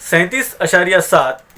37.7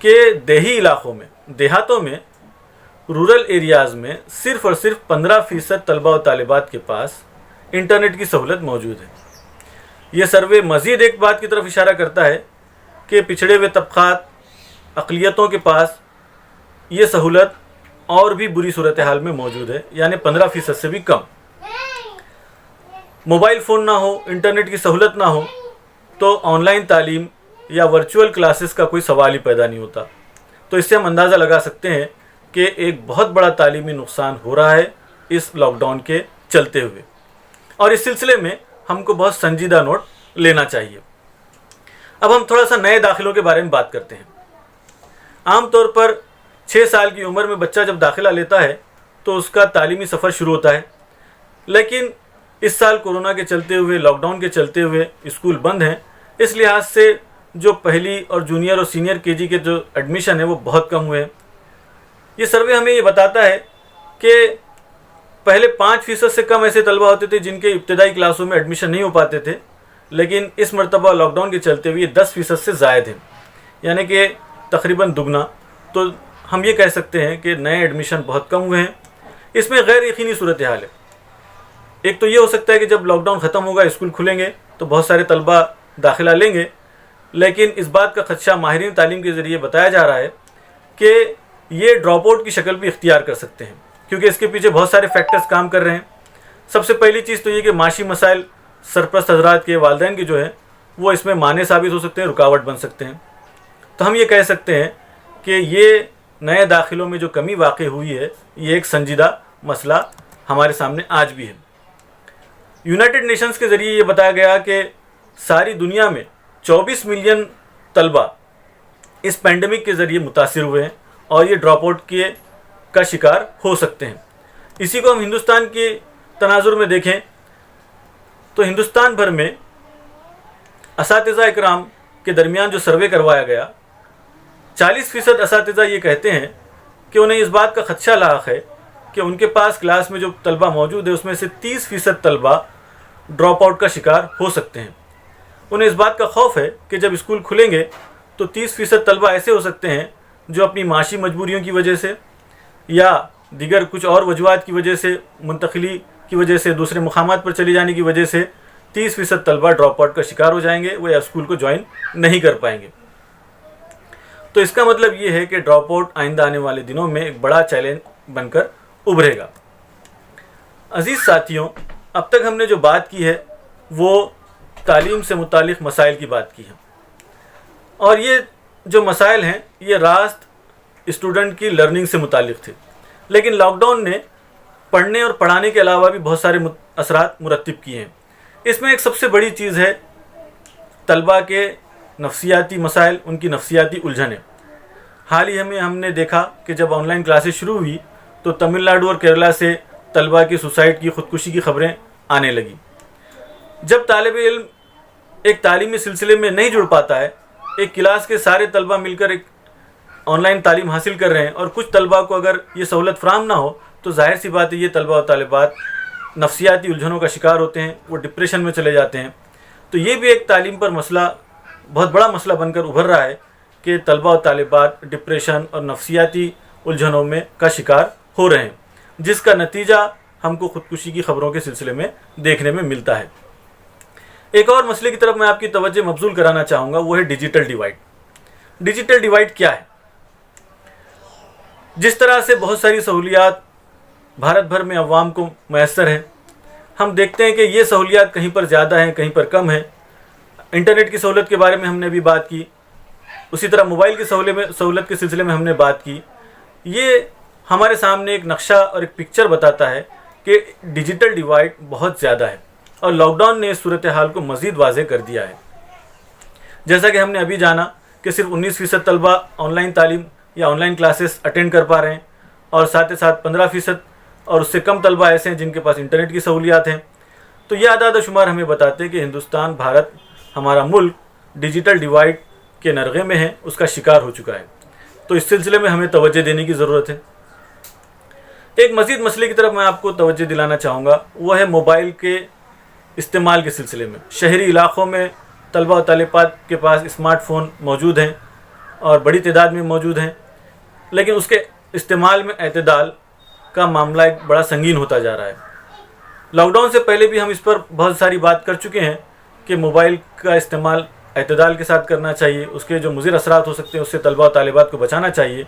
کہ دیہی علاقوں میں، دیہاتوں میں، رورل ایریاز میں صرف اور صرف 15% طلباء و طالبات کے پاس انٹرنیٹ کی سہولت موجود ہے۔ یہ سروے مزید ایک بات کی طرف اشارہ کرتا ہے کہ پچھڑے ہوئے طبقات، اقلیتوں کے پاس یہ سہولت اور بھی بری صورتحال میں موجود ہے، یعنی 15% سے بھی کم۔ موبائل فون نہ ہو، انٹرنیٹ کی سہولت نہ ہو تو آن لائن تعلیم یا ورچوئل کلاسز کا کوئی سوال ہی پیدا نہیں ہوتا۔ تو اس سے ہم اندازہ لگا سکتے ہیں کہ ایک بہت بڑا تعلیمی نقصان ہو رہا ہے اس لاک ڈاؤن کے چلتے ہوئے، اور اس سلسلے میں ہم کو بہت سنجیدہ نوٹ لینا چاہیے۔ اب ہم تھوڑا سا نئے داخلوں کے بارے میں بات کرتے ہیں۔ عام طور پر 6 سال کی عمر میں بچہ جب داخلہ لیتا ہے تو اس کا تعلیمی سفر شروع ہوتا ہے، لیکن اس سال کورونا کے چلتے ہوئے، لاک ڈاؤن کے چلتے ہوئے اسکول بند ہیں، اس لحاظ سے جو پہلی اور جونیئر اور سینئر KG کے جو ایڈمیشن ہے وہ بہت کم ہوئے ہیں۔ یہ سروے ہمیں یہ بتاتا ہے کہ پہلے 5% سے کم ایسے طلبہ ہوتے تھے جن کے ابتدائی کلاسوں میں ایڈمیشن نہیں ہو پاتے تھے، لیکن اس مرتبہ لاک ڈاؤن کے چلتے ہوئے 10% سے زائد ہیں، یعنی کہ تقریباً دگنا۔ تو ہم یہ کہہ سکتے ہیں کہ نئے ایڈمیشن بہت کم ہوئے ہیں۔ اس میں غیر یقینی صورتحال ہے۔ ایک تو یہ ہو سکتا ہے کہ جب لاک ڈاؤن ختم ہوگا، اسکول کھلیں گے تو بہت سارے طلبہ داخلہ لیں گے، لیکن اس بات کا خدشہ ماہرین تعلیم کے ذریعے بتایا جا رہا ہے کہ یہ ڈراپ آؤٹ کی شکل بھی اختیار کر سکتے ہیں، کیونکہ اس کے پیچھے بہت سارے فیکٹرز کام کر رہے ہیں۔ سب سے پہلی چیز تو یہ کہ معاشی مسائل، سرپرست حضرات کے، والدین کے جو ہیں وہ اس میں مانع ثابت ہو سکتے ہیں، رکاوٹ بن سکتے ہیں۔ تو ہم یہ کہہ سکتے ہیں کہ یہ نئے داخلوں میں جو کمی واقع ہوئی ہے، یہ ایک سنجیدہ مسئلہ ہمارے سامنے آج بھی ہے۔ یونائٹڈ نیشنز کے ذریعے یہ بتایا گیا کہ ساری دنیا میں 24 ملین طلبہ اس پینڈیمک کے ذریعے متاثر ہوئے ہیں اور یہ ڈراپ آؤٹ کا شکار ہو سکتے ہیں۔ اسی کو ہم ہندوستان کے تناظر میں دیکھیں تو ہندوستان بھر میں اساتذہ اکرام کے درمیان جو سروے کروایا گیا، 40% اساتذہ یہ کہتے ہیں کہ انہیں اس بات کا خدشہ لاحق ہے کہ ان کے پاس کلاس میں جو طلبہ موجود ہے اس میں سے 30% طلبہ ڈراپ آؤٹ کا شکار ہو سکتے ہیں۔ انہیں اس بات کا خوف ہے کہ جب اسکول کھلیں گے تو 30% طلبہ ایسے ہو سکتے ہیں جو اپنی معاشی مجبوریوں کی وجہ سے یا دیگر کچھ اور وجوہات کی وجہ سے، منتقلی کی وجہ سے، دوسرے مقامات پر چلے جانے کی وجہ سے 30% طلبہ ڈراپ آؤٹ کا شکار ہو جائیں گے، وہ یا اسکول کو جوائن نہیں کر پائیں گے۔ تو اس کا مطلب یہ ہے کہ ڈراپ آؤٹ آئندہ آنے والے دنوں میں ایک بڑا چیلنج بن کر ابھرے گا۔ عزیز ساتھیوں، اب تک ہم نے جو بات کی ہے وہ تعلیم سے متعلق مسائل کی بات کی ہے، اور یہ جو مسائل ہیں یہ راست اسٹوڈنٹ کی لرننگ سے متعلق تھے، لیکن لاک ڈاؤن نے پڑھنے اور پڑھانے کے علاوہ بھی بہت سارے اثرات مرتب کیے ہیں۔ اس میں ایک سب سے بڑی چیز ہے طلبہ کے نفسیاتی مسائل، ان کی نفسیاتی الجھنیں۔ حال ہی میں ہم نے دیکھا کہ جب آن لائن کلاسز شروع ہوئی تو تمل ناڈو اور کیرلا سے طلبہ کی سوسائڈ کی، خودکشی کی خبریں آنے لگیں۔ جب طالب علم ایک تعلیمی سلسلے میں نہیں جڑ پاتا ہے، ایک کلاس کے سارے طلبہ مل کر ایک آن لائن تعلیم حاصل کر رہے ہیں اور کچھ طلبہ کو اگر یہ سہولت فراہم نہ ہو تو ظاہر سی بات ہے یہ طلبہ و طالبات نفسیاتی الجھنوں کا شکار ہوتے ہیں، وہ ڈپریشن میں چلے جاتے ہیں۔ تو یہ بھی ایک تعلیم پر مسئلہ، بہت بڑا مسئلہ بن کر ابھر رہا ہے کہ طلبہ و طالبات ڈپریشن اور نفسیاتی الجھنوں میں کا شکار ہو رہے ہیں، جس کا نتیجہ ہم کو خودکشی کی خبروں کے سلسلے میں دیکھنے میں ملتا ہے۔ ایک اور مسئلے کی طرف میں آپ کی توجہ مبذول کرانا چاہوں گا، وہ ہے ڈیجیٹل ڈیوائڈ۔ ڈیجیٹل ڈیوائڈ کیا ہے؟ جس طرح سے بہت ساری سہولیات بھارت بھر میں عوام کو میسر ہیں، ہم دیکھتے ہیں کہ یہ سہولیات کہیں پر زیادہ ہیں، کہیں پر کم ہیں۔ انٹرنیٹ کی سہولت کے بارے میں ہم نے بھی بات کی، اسی طرح موبائل کی سہولت کے سلسلے میں ہم نے بات کی۔ یہ ہمارے سامنے ایک نقشہ اور ایک پکچر بتاتا ہے کہ ڈیجیٹل ڈیوائڈ بہت زیادہ ہے، اور لاک ڈاؤن نے اس صورتحال کو مزید واضح کر دیا ہے۔ جیسا کہ ہم نے ابھی جانا کہ صرف 19% طلبہ آن لائن تعلیم یا آن لائن کلاسز اٹینڈ کر پا رہے ہیں، اور ساتھ ہی ساتھ 15% اور اس سے کم طلبہ ایسے ہیں جن کے پاس انٹرنیٹ کی سہولیات ہیں۔ تو یہ اعداد و شمار ہمیں بتاتے ہیں کہ ہندوستان، بھارت، ہمارا ملک ڈیجیٹل ڈیوائڈ کے نرغے میں ہے، اس کا شکار ہو چکا ہے۔ تو اس سلسلے میں ہمیں توجہ دینے کی ضرورت ہے۔ ایک مزید مسئلے کی طرف میں آپ کو توجہ دلانا چاہوں گا، وہ ہے موبائل کے استعمال کے سلسلے میں۔ شہری علاقوں میں طلبہ و طالبات کے پاس اسمارٹ فون موجود ہیں، اور بڑی تعداد میں موجود ہیں، لیکن اس کے استعمال میں اعتدال کا معاملہ ایک بڑا سنگین ہوتا جا رہا ہے۔ لاک ڈاؤن سے پہلے بھی ہم اس پر بہت ساری بات کر چکے ہیں کہ موبائل کا استعمال اعتدال کے ساتھ کرنا چاہیے، اس کے جو مضر اثرات ہو سکتے ہیں اس سے طلباء و طالبات کو بچانا چاہیے۔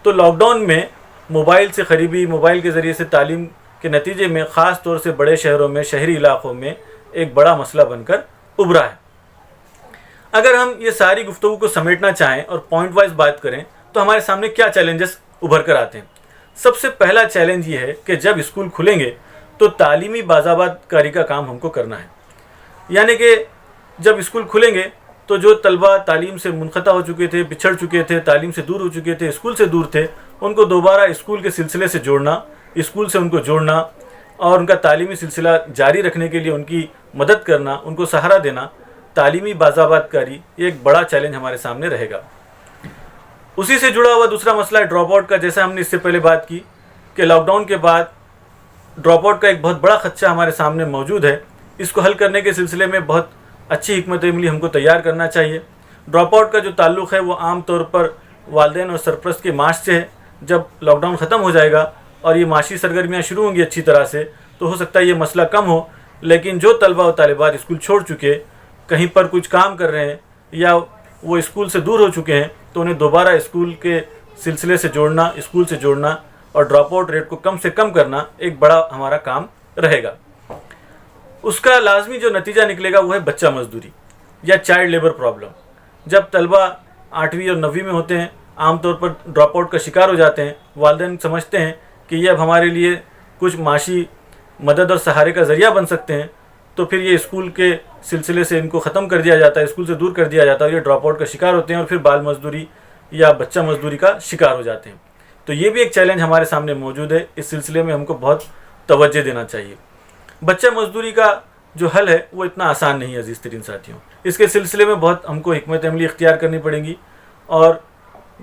تو لاک ڈاؤن میں موبائل سے قریبی، موبائل کے ذریعے سے تعلیم کے نتیجے میں خاص طور سے بڑے شہروں میں، شہری علاقوں میں ایک بڑا مسئلہ بن کر ابھرا ہے۔ اگر ہم یہ ساری گفتگو کو سمیٹنا چاہیں اور پوائنٹ وائز بات کریں تو ہمارے سامنے کیا چیلنجز ابھر کر آتے ہیں؟ سب سے پہلا چیلنج یہ ہے کہ جب اسکول کھلیں گے تو تعلیمی باضابطہ کاری کا کام ہم کو کرنا ہے، یعنی کہ جب اسکول کھلیں گے تو جو طلباء تعلیم سے منقطع ہو چکے تھے، بچھڑ چکے تھے، تعلیم سے دور ہو چکے تھے، اسکول سے دور تھے، ان کو دوبارہ اسکول کے سلسلے سے جوڑنا، اسکول سے ان کو جوڑنا اور ان کا تعلیمی سلسلہ جاری رکھنے کے لیے ان کی مدد کرنا، ان کو سہارا دینا، تعلیمی باضابطہ کاری، یہ ایک بڑا چیلنج ہمارے سامنے رہے گا۔ اسی سے جڑا ہوا دوسرا مسئلہ ہے ڈراپ آؤٹ کا، جیسا ہم نے اس سے پہلے بات کی کہ لاک ڈاؤن کے بعد ڈراپ آؤٹ کا ایک بہت بڑا خدشہ ہمارے سامنے موجود ہے۔ اس کو حل کرنے کے سلسلے میں بہت اچھی حکمت عملی ہم کو تیار کرنا چاہیے۔ ڈراپ آؤٹ کا جو تعلق ہے وہ عام طور پر والدین اور سرپرست کے معاش سے ہے۔ جب لاک ڈاؤن ختم ہو جائے گا اور یہ معاشی سرگرمیاں شروع ہوں گی اچھی طرح سے تو ہو سکتا ہے یہ مسئلہ کم ہو، لیکن جو طلباء و طالبات اسکول چھوڑ چکے، کہیں پر کچھ کام کر رہے ہیں یا وہ اسکول سے دور ہو چکے ہیں تو انہیں دوبارہ اسکول کے سلسلے سے جوڑنا، اسکول سے جوڑنا اور ڈراپ آؤٹ ریٹ کو کم سے کم کرنا ایک بڑا ہمارا کام رہے گا۔ اس کا لازمی جو نتیجہ نکلے گا وہ ہے بچہ مزدوری یا چائلڈ لیبر پرابلم۔ جب طلباء 8ویں اور 9ویں میں ہوتے ہیں، عام طور پر ڈراپ آؤٹ کا شکار ہو جاتے ہیں، والدین سمجھتے ہیں کہ یہ اب ہمارے لیے کچھ معاشی مدد اور سہارے کا ذریعہ بن سکتے ہیں، تو پھر یہ اسکول کے سلسلے سے ان کو ختم کر دیا جاتا ہے، اسکول سے دور کر دیا جاتا ہے، یہ ڈراپ آؤٹ کا شکار ہوتے ہیں اور پھر بال مزدوری یا بچہ مزدوری کا شکار ہو جاتے ہیں۔ تو یہ بھی ایک چیلنج ہمارے سامنے موجود ہے، اس سلسلے میں ہم کو بہت توجہ دینا چاہیے۔ بچہ مزدوری کا جو حل ہے وہ اتنا آسان نہیں ہے عزیز ترین ساتھیوں، اس کے سلسلے میں بہت ہم کو حکمت عملی اختیار کرنی پڑیں گی اور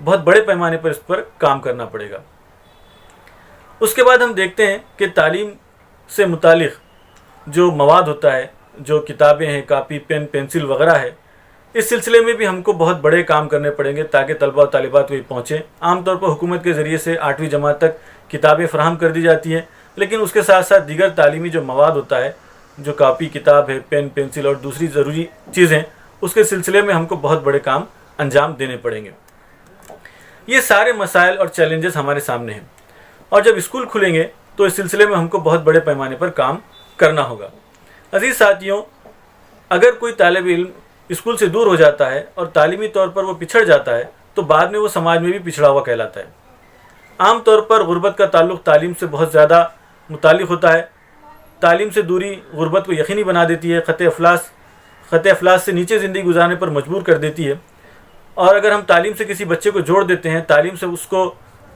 بہت بڑے پیمانے پر اس پر کام کرنا پڑے گا۔ اس کے بعد ہم دیکھتے ہیں کہ تعلیم سے متعلق جو مواد ہوتا ہے، جو کتابیں ہیں، کاپی، پین، پینسل وغیرہ ہے، اس سلسلے میں بھی ہم کو بہت بڑے کام کرنے پڑیں گے تاکہ طلباء و طالبات وہی پہنچیں۔ عام طور پر حکومت کے ذریعے سے 8ویں جماعت تک کتابیں فراہم کر دی جاتی ہیں، لیکن اس کے ساتھ ساتھ دیگر تعلیمی جو مواد ہوتا ہے، جو کاپی کتاب ہے، پین پینسل اور دوسری ضروری چیزیں، اس کے سلسلے میں ہم کو بہت بڑے کام انجام دینے پڑیں گے۔ یہ سارے مسائل اور چیلنجز ہمارے سامنے ہیں، اور جب اسکول کھلیں گے تو اس سلسلے میں ہم کو بہت بڑے پیمانے پر کام کرنا ہوگا۔ عزیز ساتھیوں، اگر کوئی طالب علم اسکول سے دور ہو جاتا ہے اور تعلیمی طور پر وہ پچھڑ جاتا ہے تو بعد میں وہ سماج میں بھی پچھڑا ہوا کہلاتا ہے۔ عام طور پر غربت کا تعلق تعلیم سے بہت زیادہ متعلق ہوتا ہے۔ تعلیم سے دوری غربت کو یقینی بنا دیتی ہے، خط افلاس سے نیچے زندگی گزارنے پر مجبور کر دیتی ہے، اور اگر ہم تعلیم سے کسی بچے کو جوڑ دیتے ہیں، تعلیم سے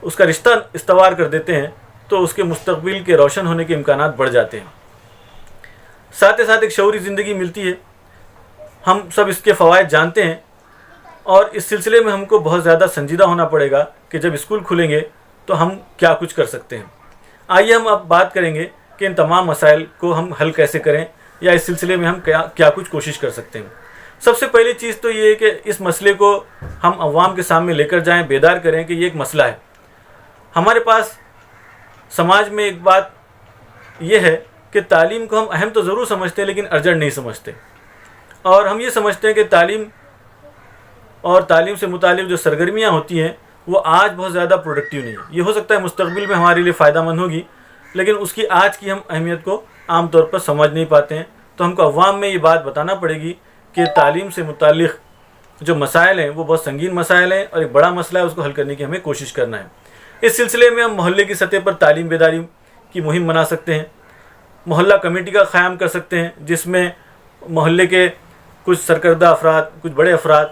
اس کا رشتہ استوار کر دیتے ہیں تو اس کے مستقبل کے روشن ہونے کے امکانات بڑھ جاتے ہیں۔ ساتھ ہی ساتھ ایک شعوری زندگی ملتی ہے، ہم سب اس کے فوائد جانتے ہیں، اور اس سلسلے میں ہم کو بہت زیادہ سنجیدہ ہونا پڑے گا کہ جب اسکول کھلیں گے تو ہم کیا کچھ کر سکتے ہیں۔ آئیے ہم اب بات کریں گے کہ ان تمام مسائل کو ہم حل کیسے کریں یا اس سلسلے میں ہم کیا کچھ کوشش کر سکتے ہیں۔ سب سے پہلی چیز تو یہ ہے کہ اس مسئلے کو ہم عوام کے سامنے لے کر جائیں، بیدار کریں کہ یہ ایک مسئلہ ہے۔ ہمارے پاس سماج میں ایک بات یہ ہے کہ تعلیم کو ہم اہم تو ضرور سمجھتے ہیں لیکن ارجنٹ نہیں سمجھتے، اور ہم یہ سمجھتے ہیں کہ تعلیم اور تعلیم سے متعلق جو سرگرمیاں ہوتی ہیں وہ آج بہت زیادہ پروڈکٹیو نہیں ہے۔ یہ ہو سکتا ہے مستقبل میں ہمارے لیے فائدہ مند ہوگی، لیکن اس کی آج کی ہم اہمیت کو عام طور پر سمجھ نہیں پاتے ہیں۔ تو ہم کو عوام میں یہ بات بتانا پڑے گی کہ تعلیم سے متعلق جو مسائل ہیں وہ بہت سنگین مسائل ہیں اور ایک بڑا مسئلہ ہے، اس کو حل کرنے کی ہمیں کوشش کرنا ہے۔ اس سلسلے میں ہم محلے کی سطح پر تعلیم بیداری کی مہم بنا سکتے ہیں، محلہ کمیٹی کا قیام کر سکتے ہیں، جس میں محلے کے کچھ سرکردہ افراد، کچھ بڑے افراد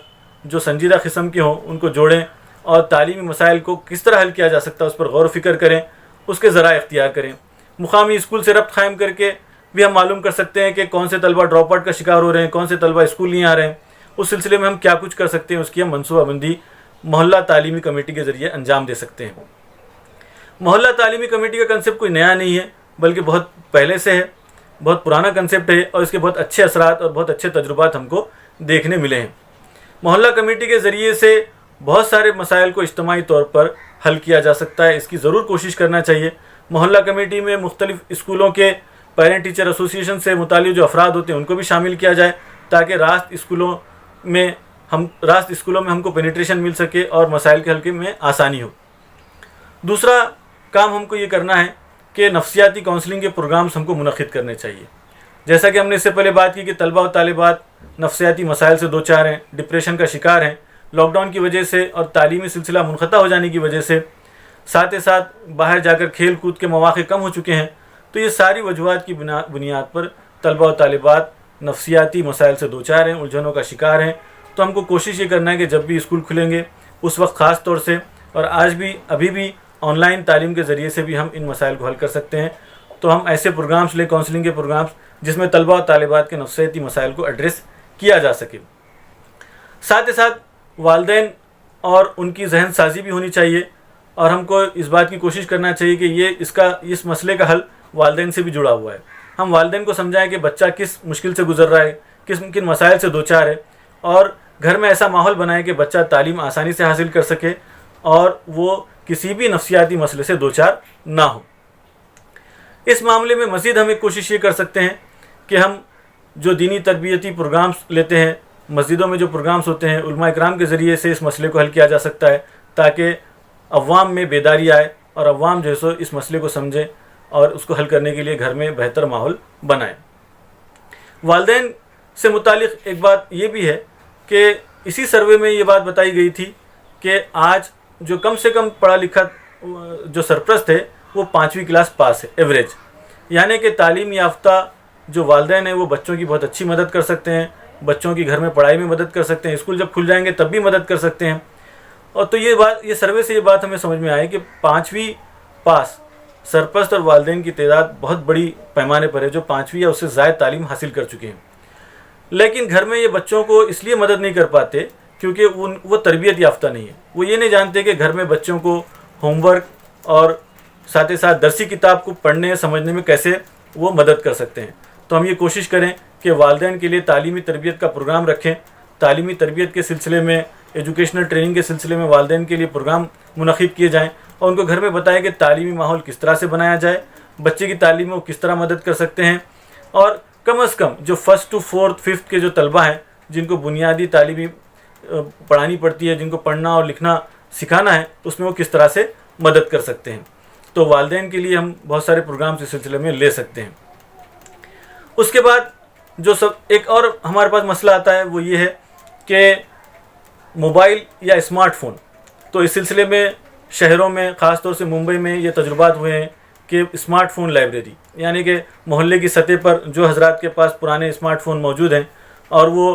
جو سنجیدہ قسم کے ہوں ان کو جوڑیں اور تعلیمی مسائل کو کس طرح حل کیا جا سکتا ہے اس پر غور و فکر کریں، اس کے ذرائع اختیار کریں۔ مقامی اسکول سے ربط قائم کر کے بھی ہم معلوم کر سکتے ہیں کہ کون سے طلبہ ڈراپ آؤٹ کا شکار ہو رہے ہیں، کون سے طلبہ اسکول نہیں آ رہے ہیں۔ اس سلسلے میں ہم کیا کچھ کر سکتے ہیں، اس کی ہم منصوبہ بندی محلہ تعلیمی کمیٹی کے ذریعے انجام دے سکتے ہیں۔ محلہ تعلیمی کمیٹی کا کنسیپٹ کوئی نیا نہیں ہے، بلکہ بہت پہلے سے ہے، بہت پرانا کنسیپٹ ہے، اور اس کے بہت اچھے اثرات اور بہت اچھے تجربات ہم کو دیکھنے ملے ہیں۔ محلہ کمیٹی کے ذریعے سے بہت سارے مسائل کو اجتماعی طور پر حل کیا جا سکتا ہے، اس کی ضرور کوشش کرنا چاہیے۔ محلہ کمیٹی میں مختلف اسکولوں کے پیرنٹ ٹیچر ایسوسیشن سے متعلق جو افراد ہوتے ہیں ان کو بھی شامل کیا جائے، تاکہ راست اسکولوں میں ہم کو پینیٹریشن مل سکے اور مسائل کے حل میں آسانی ہو۔ دوسرا کام ہم کو یہ کرنا ہے کہ نفسیاتی کاؤنسلنگ کے پروگرامز ہم کو منعقد کرنے چاہیے۔ جیسا کہ ہم نے اس سے پہلے بات کی کہ طلبہ و طالبات نفسیاتی مسائل سے دوچار ہیں، ڈپریشن کا شکار ہیں، لاک ڈاؤن کی وجہ سے اور تعلیمی سلسلہ منقطع ہو جانے کی وجہ سے، ساتھ ہی ساتھ باہر جا کر کھیل کود کے مواقع کم ہو چکے ہیں۔ تو یہ ساری وجوہات کی بنیاد پر طلبہ و طالبات نفسیاتی مسائل سے دوچار ہیں، الجھنوں کا شکار ہیں۔ تو ہم کو کوشش یہ کرنا ہے کہ جب بھی اسکول کھلیں گے اس وقت خاص طور سے، اور ابھی بھی آن لائن تعلیم کے ذریعے سے بھی ہم ان مسائل کو حل کر سکتے ہیں، تو ہم ایسے پروگرامز لیں، کاؤنسلنگ کے پروگرامز، جس میں طلبہ و طالبات کے نفسیاتی مسائل کو ایڈریس کیا جا سکے۔ ساتھ ہی ساتھ والدین اور ان کی ذہن سازی بھی ہونی چاہیے، اور ہم کو اس بات کی کوشش کرنا چاہیے کہ اس مسئلے کا حل والدین سے بھی جڑا ہوا ہے۔ ہم والدین کو سمجھائیں کہ بچہ کس مشکل سے گزر رہا ہے، کن مسائل سے دوچار ہے، اور گھر میں ایسا ماحول بنائیں کہ بچہ تعلیم آسانی سے حاصل کر سکے اور وہ کسی بھی نفسیاتی مسئلے سے دوچار نہ ہو۔ اس معاملے میں مزید ہم ایک کوشش یہ کر سکتے ہیں کہ ہم جو دینی تربیتی پروگرامز لیتے ہیں، مسجدوں میں جو پروگرامز ہوتے ہیں، علماء اکرام کے ذریعے سے اس مسئلے کو حل کیا جا سکتا ہے، تاکہ عوام میں بیداری آئے اور عوام جو ہے سو اس مسئلے کو سمجھیں اور اس کو حل کرنے کے لیے گھر میں بہتر ماحول بنائیں۔ والدین سے متعلق ایک بات یہ بھی ہے کہ اسی سروے میں یہ بات بتائی گئی تھی کہ آج جو کم سے کم پڑھا لکھا جو سرپرست ہے وہ 5ویں کلاس پاس ہے ایوریج، یعنی کہ تعلیم یافتہ جو والدین ہیں وہ بچوں کی بہت اچھی مدد کر سکتے ہیں، بچوں کی گھر میں پڑھائی میں مدد کر سکتے ہیں، اسکول جب کھل جائیں گے تب بھی مدد کر سکتے ہیں۔ اور تو یہ سروے سے یہ بات ہمیں سمجھ میں آئی کہ 5ویں پاس سرپرست اور والدین کی تعداد بہت بڑی پیمانے پر ہے، جو 5ویں یا اس سے زائد تعلیم حاصل کر چکے ہیں، لیکن گھر میں یہ بچوں کو اس لیے مدد نہیں کر پاتے کیونکہ وہ تربیت یافتہ نہیں ہے۔ وہ یہ نہیں جانتے کہ گھر میں بچوں کو ہوم ورک اور ساتھ ہی ساتھ درسی کتاب کو پڑھنے سمجھنے میں کیسے وہ مدد کر سکتے ہیں۔ تو ہم یہ کوشش کریں کہ والدین کے لیے تعلیمی تربیت کا پروگرام رکھیں، تعلیمی تربیت کے سلسلے میں، ایجوکیشنل ٹریننگ کے سلسلے میں والدین کے لیے پروگرام منعقد کیے جائیں، اور ان کو گھر میں بتائیں کہ تعلیمی ماحول کس طرح سے بنایا جائے، بچے کی تعلیم میں وہ کس طرح مدد کر سکتے ہیں، اور کم از کم جو 1st to 4th 5th کے جو طلبہ ہیں جن کو بنیادی تعلیمی پڑھانی پڑتی ہے، جن کو پڑھنا اور لکھنا سکھانا ہے، اس میں وہ کس طرح سے مدد کر سکتے ہیں۔ تو والدین کے لیے ہم بہت سارے پروگرامز اس سلسلے میں لے سکتے ہیں۔ اس کے بعد ایک اور ہمارے پاس مسئلہ آتا ہے، وہ یہ ہے کہ موبائل یا اسمارٹ فون۔ تو اس سلسلے میں شہروں میں، خاص طور سے ممبئی میں یہ تجربات ہوئے ہیں کہ اسمارٹ فون لائبریری، یعنی کہ محلے کی سطح پر جو حضرات کے پاس پرانے اسمارٹ فون موجود ہیں اور وہ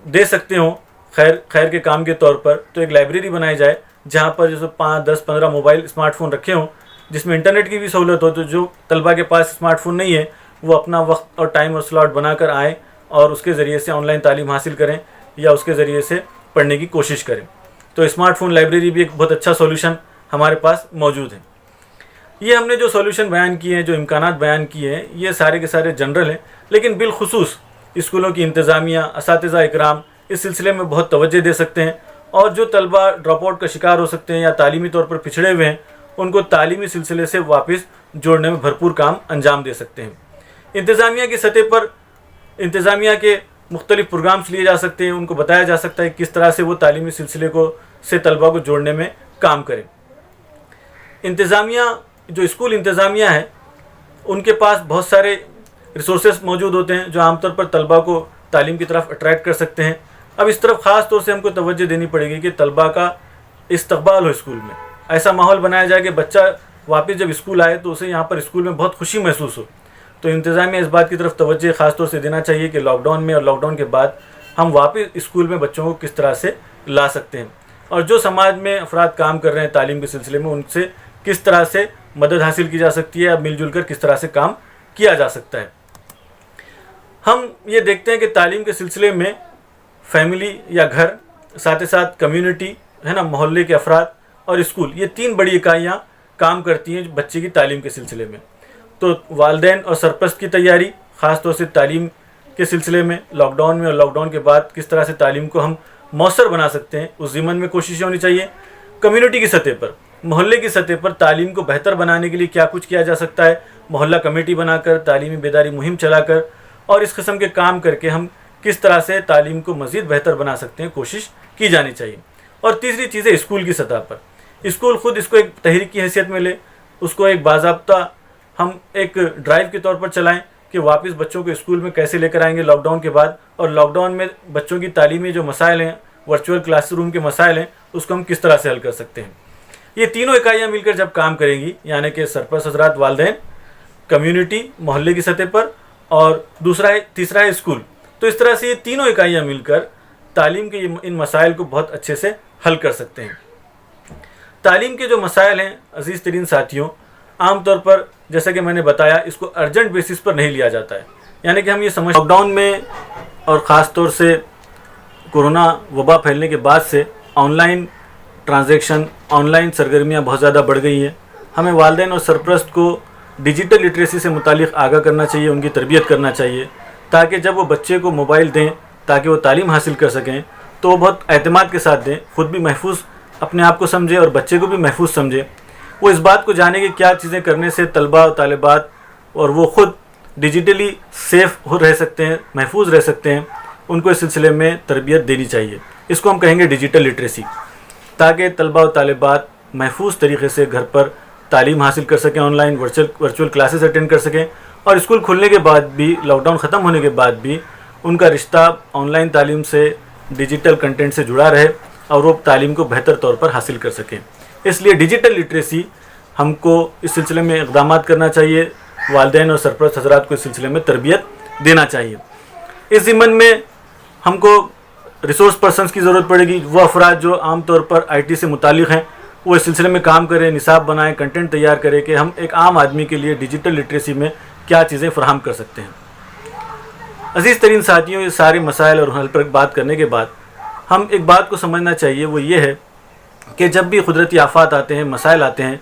دے سکتے ہوں خیر کے کام کے طور پر، تو ایک لائبریری بنائی جائے جہاں پر جیسے 5، 10، 15 موبائل اسمارٹ فون رکھے ہوں، جس میں انٹرنیٹ کی بھی سہولت ہو، تو جو طلبہ کے پاس اسمارٹ فون نہیں ہے وہ اپنا وقت اور ٹائم اور سلاٹ بنا کر آئیں اور اس کے ذریعے سے آن لائن تعلیم حاصل کریں یا اس کے ذریعے سے پڑھنے کی کوشش کریں۔ تو اسمارٹ فون لائبریری بھی ایک بہت اچھا سولوشن ہمارے پاس موجود ہے۔ یہ ہم نے جو سولوشن بیان کیے ہیں، جو امکانات بیان کیے ہیں، یہ سارے کے سارے جنرل ہیں، لیکن بالخصوص اسکولوں کی انتظامیہ، اساتذہ اکرام اس سلسلے میں بہت توجہ دے سکتے ہیں، اور جو طلبہ ڈراپ آؤٹ کا شکار ہو سکتے ہیں یا تعلیمی طور پر پچھڑے ہوئے ہیں ان کو تعلیمی سلسلے سے واپس جوڑنے میں بھرپور کام انجام دے سکتے ہیں۔ انتظامیہ کی سطح پر انتظامیہ کے مختلف پروگرامز لیے جا سکتے ہیں، ان کو بتایا جا سکتا ہے کس طرح سے وہ تعلیمی سلسلے سے طلبہ کو جوڑنے میں کام کریں۔ انتظامیہ جو اسکول انتظامیہ ہے ان کے پاس بہت سارے ریسورسز موجود ہوتے ہیں جو عام طور پر طلبہ کو تعلیم کی طرف اٹریکٹ کر سکتے ہیں۔ اب اس طرف خاص طور سے ہم کو توجہ دینی پڑے گی کہ طلبہ کا استقبال ہو، اسکول میں ایسا ماحول بنایا جائے کہ بچہ واپس جب اسکول آئے تو اسے یہاں پر اسکول میں بہت خوشی محسوس ہو۔ تو انتظامیہ اس بات کی طرف توجہ خاص طور سے دینا چاہیے کہ لاک ڈاؤن میں اور لاک ڈاؤن کے بعد ہم واپس اسکول میں بچوں کو کس طرح سے لا سکتے ہیں، اور جو سماج میں افراد کام کر رہے ہیں تعلیم کے سلسلے میں ان سے کس طرح سے مدد حاصل کی جا سکتی ہے، مل جل کر کس طرح سے کام کیا جا سکتا ہے۔ ہم یہ دیکھتے ہیں کہ تعلیم کے سلسلے میں فیملی یا گھر، ساتھ ہی ساتھ کمیونٹی ہے نا، محلے کے افراد اور اسکول، یہ 3 بڑی اکائیاں کام کرتی ہیں بچے کی تعلیم کے سلسلے میں۔ تو والدین اور سرپرست کی تیاری، خاص طور سے تعلیم کے سلسلے میں لاک ڈاؤن میں اور لاک ڈاؤن کے بعد کس طرح سے تعلیم کو ہم مؤثر بنا سکتے ہیں، اس ضمن میں کوششیں ہونی چاہیے۔ کمیونٹی کی سطح پر، محلے کی سطح پر تعلیم کو بہتر بنانے کے لیے کیا کچھ کیا جا سکتا ہے، محلہ کمیٹی بنا کر، تعلیمی بیداری مہم چلا کر اور اس قسم کے کام کر کے ہم کس طرح سے تعلیم کو مزید بہتر بنا سکتے ہیں، کوشش کی جانی چاہیے۔ اور تیسری چیز ہے اسکول کی سطح پر، اسکول خود اس کو ایک تحریک کی حیثیت میں لے، اس کو ایک باضابطہ ہم ایک ڈرائیو کے طور پر چلائیں کہ واپس بچوں کو اسکول میں کیسے لے کر آئیں گے لاک ڈاؤن کے بعد، اور لاک ڈاؤن میں بچوں کی تعلیمی جو مسائل ہیں، ورچوئل کلاس روم کے مسائل ہیں، اس کو ہم کس طرح سے حل کر سکتے ہیں۔ یہ تینوں اکائیاں مل کر جب کام کریں گی، یعنی کہ سرپرست حضرات، والدین، کمیونٹی، محلے کی سطح پر، اور تیسرا ہے اسکول، تو اس طرح سے یہ تینوں اکائیاں مل کر تعلیم کے ان مسائل کو بہت اچھے سے حل کر سکتے ہیں۔ تعلیم کے جو مسائل ہیں عزیز ترین ساتھیوں، عام طور پر جیسا کہ میں نے بتایا اس کو ارجنٹ بیسس پر نہیں لیا جاتا ہے، یعنی کہ ہم یہ سمجھ لاک ڈاؤن میں اور خاص طور سے کورونا وبا پھیلنے کے بعد سے on line transaction, on line سرگرمیاں بہت زیادہ بڑھ گئی ہیں۔ ہمیں والدین اور سرپرست کو ڈیجیٹل لٹریسی سے متعلق آگاہ کرنا چاہیے، ان کی تربیت کرنا چاہیے، تاکہ جب وہ بچے کو موبائل دیں تاکہ وہ تعلیم حاصل کر سکیں تو وہ بہت اعتماد کے ساتھ دیں، خود بھی محفوظ اپنے آپ کو سمجھے اور بچے کو بھی محفوظ سمجھے۔ وہ اس بات کو جانے کہ کیا چیزیں کرنے سے طلباء و طالبات اور وہ خود ڈیجیٹلی سیف رہ سکتے ہیں، محفوظ رہ سکتے ہیں، ان کو اس سلسلے میں تربیت دینی چاہیے۔ اس کو ہم کہیں گے ڈیجیٹل لٹریسی، تاکہ طلباء و طالبات محفوظ طریقے سے گھر پر تعلیم حاصل کر سکیں، on line virtual classes attend کر سکیں، اور اسکول کھلنے کے بعد بھی، لاک ڈاؤن ختم ہونے کے بعد بھی ان کا رشتہ آن لائن تعلیم سے، ڈیجیٹل کنٹینٹ سے جڑا رہے اور وہ تعلیم کو بہتر طور پر حاصل کر سکیں۔ اس لیے ڈیجیٹل لٹریسی ہم کو اس سلسلے میں اقدامات کرنا چاہیے، والدین اور سرپرست حضرات کو اس سلسلے میں تربیت دینا چاہیے۔ اس ضمن میں ہم کو ریسورس پرسنز کی ضرورت پڑے گی، وہ افراد جو عام طور پر آئی ٹی سے متعلق ہیں، وہ اس سلسلے میں کام کریں، نصاب بنائیں، کنٹینٹ تیار کریں کہ ہم ایک عام آدمی کے لیے ڈیجیٹل لٹریسی میں کیا چیزیں فراہم کر سکتے ہیں۔ عزیز ترین ساتھیوں، یہ سارے مسائل اور حل پر بات کرنے کے بعد ہم ایک بات کو سمجھنا چاہیے، وہ یہ ہے کہ جب بھی قدرتی آفات آتے ہیں، مسائل آتے ہیں،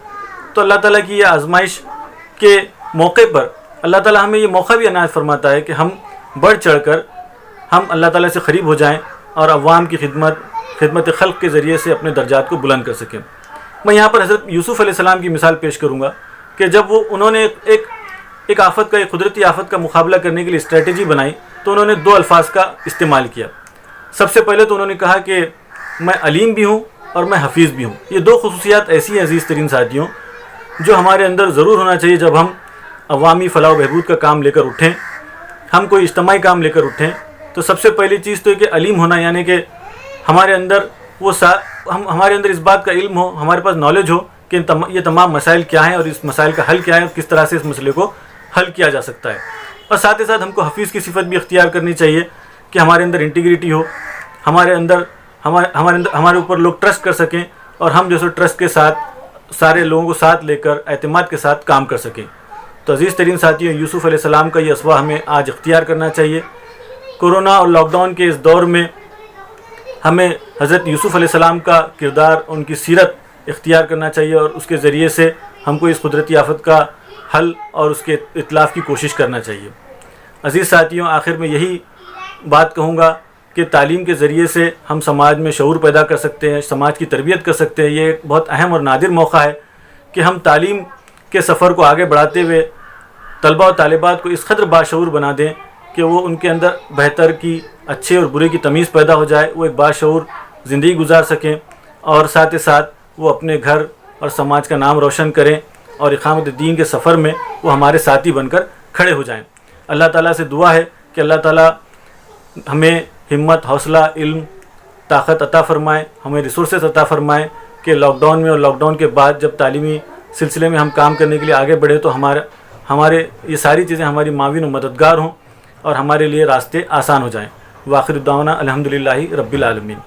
تو اللہ تعالیٰ کی یہ آزمائش کے موقع پر اللہ تعالیٰ ہمیں یہ موقع بھی عنایت فرماتا ہے کہ ہم بڑھ چڑھ کر ہم اللہ تعالیٰ سے قریب ہو جائیں اور عوام کی خدمت خلق کے ذریعے سے اپنے درجات کو بلند کر سکیں۔ میں یہاں پر حضرت یوسف علیہ السلام کی مثال پیش کروں گا کہ جب انہوں نے ایک آفت کا، ایک قدرتی آفت کا مقابلہ کرنے کے لیے اسٹریٹجی بنائی تو انہوں نے دو الفاظ کا استعمال کیا۔ سب سے پہلے تو انہوں نے کہا کہ میں علیم بھی ہوں اور میں حفیظ بھی ہوں۔ یہ دو خصوصیات ایسی ہیں عزیز ترین ساتھیوں جو ہمارے اندر ضرور ہونا چاہیے جب ہم عوامی فلاح و بہبود کا کام لے کر اٹھیں، ہم کوئی اجتماعی کام لے کر اٹھیں، تو سب سے پہلی چیز تو یہ کہ علیم ہونا، یعنی کہ ہمارے اندر ہمارے اندر اس بات کا علم ہو، ہمارے پاس نالج ہو کہ یہ تمام مسائل کیا ہیں اور اس مسائل کا حل کیا ہے اور کس طرح سے اس مسئلے کو حل کیا جا سکتا ہے۔ اور ساتھ ہی ساتھ ہم کو حفیظ کی صفت بھی اختیار کرنی چاہیے کہ ہمارے اندر انٹیگریٹی ہو، ہمارے اوپر لوگ ٹرسٹ کر سکیں اور ہم جو سو ٹرسٹ کے ساتھ سارے لوگوں کو ساتھ لے کر اعتماد کے ساتھ کام کر سکیں۔ تو عزیز ترین ساتھیوں، یوسف علیہ السلام کا یہ اسوہ ہمیں آج اختیار کرنا چاہیے۔ کورونا اور لاک ڈاؤن کے اس دور میں ہمیں حضرت یوسف علیہ السلام کا کردار، ان کی سیرت اختیار کرنا چاہیے اور اس کے ذریعے سے ہم کو اس قدرتی آفت کا حل اور اس کے اطلاف کی کوشش کرنا چاہیے۔ عزیز ساتھیوں، آخر میں یہی بات کہوں گا کہ تعلیم کے ذریعے سے ہم سماج میں شعور پیدا کر سکتے ہیں، سماج کی تربیت کر سکتے ہیں۔ یہ ایک بہت اہم اور نادر موقع ہے کہ ہم تعلیم کے سفر کو آگے بڑھاتے ہوئے طلباء و طالبات کو اس قدر باشعور بنا دیں کہ وہ ان کے اندر بہتر کی، اچھے اور برے کی تمیز پیدا ہو جائے، وہ ایک باشعور زندگی گزار سکیں اور ساتھ ہی ساتھ وہ اپنے گھر اور سماج کا نام روشن کریں اور اقامت دین کے سفر میں وہ ہمارے ساتھی بن کر کھڑے ہو جائیں۔ اللہ تعالیٰ سے دعا ہے کہ اللہ تعالیٰ ہمیں ہمت، حوصلہ، علم، طاقت عطا فرمائے، ہمیں ریسورسز عطا فرمائے کہ لاک ڈاؤن میں اور لاک ڈاؤن کے بعد جب تعلیمی سلسلے میں ہم کام کرنے کے لیے آگے بڑھے تو ہمارے یہ ساری چیزیں ہماری معاون و مددگار ہوں اور ہمارے لیے راستے آسان ہو جائیں۔ وآخر دعوانا الحمدللہ رب العالمین۔